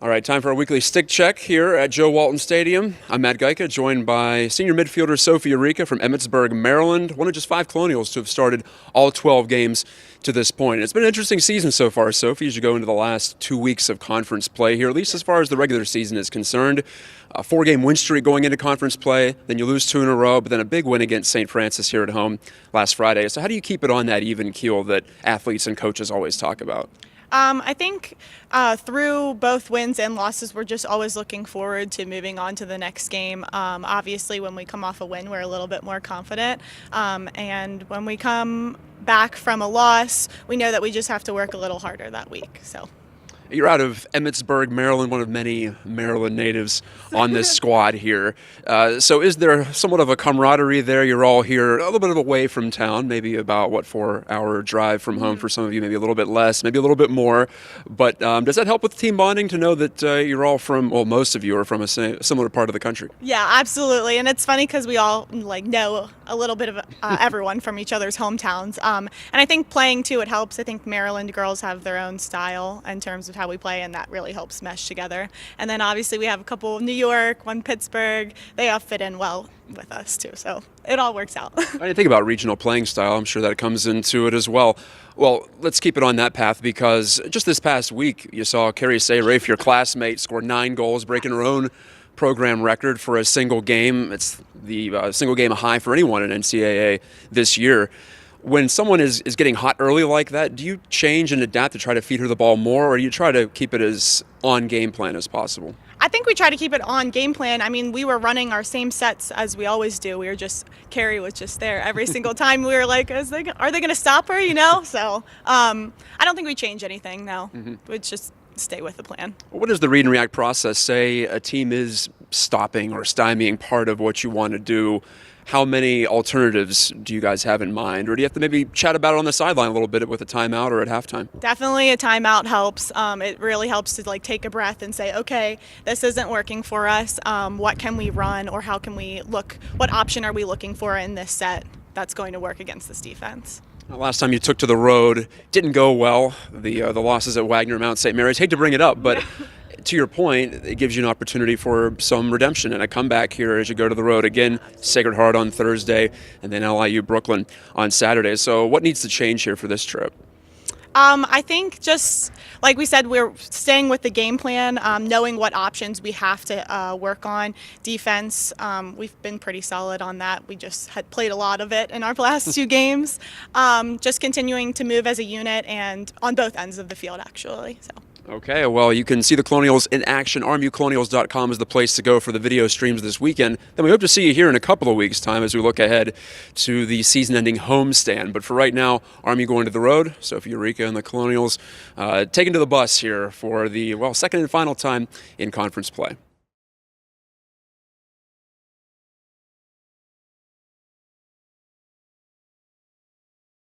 All right, time for our weekly stick check here at Joe Walton Stadium. I'm Matt Geica, joined by senior midfielder Sophia Eureka from Emmitsburg, Maryland, one of just 5 Colonials to have started all 12 games to this point. It's been an interesting season so far, Sophie, as you go into the last 2 weeks of conference play here, at least as far as the regular season is concerned. A 4-game win streak going into conference play, then you lose 2 in a row, but then a big win against St. Francis here at home last Friday. So how do you keep it on that even keel that athletes and coaches always talk about? I think through both wins and losses, we're just always looking forward to moving on to the next game. Obviously, when we come off a win, we're a little bit more confident. And when we come back from a loss, we know that we just have to work a little harder that week. So. You're out of Emmitsburg, Maryland, one of many Maryland natives on this squad here. So is there somewhat of a camaraderie there? You're all here a little bit away from town, maybe about, 4-hour drive from home for some of you, maybe a little bit less, maybe a little bit more. But does that help with team bonding to know that you're all from, well, most of you are from a similar part of the country? Yeah, absolutely. And it's funny because we all know a little bit of everyone from each other's hometowns. And I think playing too, it helps. I think Maryland girls have their own style in terms of how we play, and that really helps mesh together. And then obviously we have a couple of New York, one Pittsburgh. They all fit in well with us too, so it all works out. I didn't think about regional playing style. I'm sure that comes into it as well. Well, let's keep it on that path, because just this past week you saw Carrie Sayrafe, your classmate, score 9 goals, breaking her own program record for a single game. It's the single game high for anyone in NCAA this year. When someone is getting hot early like that, do you change and adapt to try to feed her the ball more, or do you try to keep it as on game plan as possible? I think we try to keep it on game plan. I mean, we were running our same sets as we always do. Carrie was just there every single time. We were like, are they going to stop her, So I don't think we change anything, no. We just stay with the plan. What does the read and react process say a team is stopping or stymieing part of what you want to do? How many alternatives do you guys have in mind? Or do you have to maybe chat about it on the sideline a little bit with a timeout or at halftime? Definitely a timeout helps. It really helps to take a breath and say, okay, this isn't working for us. What can we run, or how can we look? What option are we looking for in this set that's going to work against this defense? Last time you took to the road, didn't go well. The losses at Wagner, Mount St. Mary's. Hate to bring it up, but to your point, it gives you an opportunity for some redemption and a comeback here as you go to the road. Again, Sacred Heart on Thursday, and then LIU Brooklyn on Saturday. So what needs to change here for this trip? I think just like we said, we're staying with the game plan, knowing what options we have to work on. Defense, we've been pretty solid on that. We just had played a lot of it in our last 2 games. Just continuing to move as a unit and on both ends of the field, actually. So. Okay, well, you can see the Colonials in action. RMUcolonials.com is the place to go for the video streams this weekend. Then we hope to see you here in a couple of weeks' time as we look ahead to the season-ending homestand. But for right now, RMU going to the road. Sophia Eureka and the Colonials taken to the bus here for the, second and final time in conference play.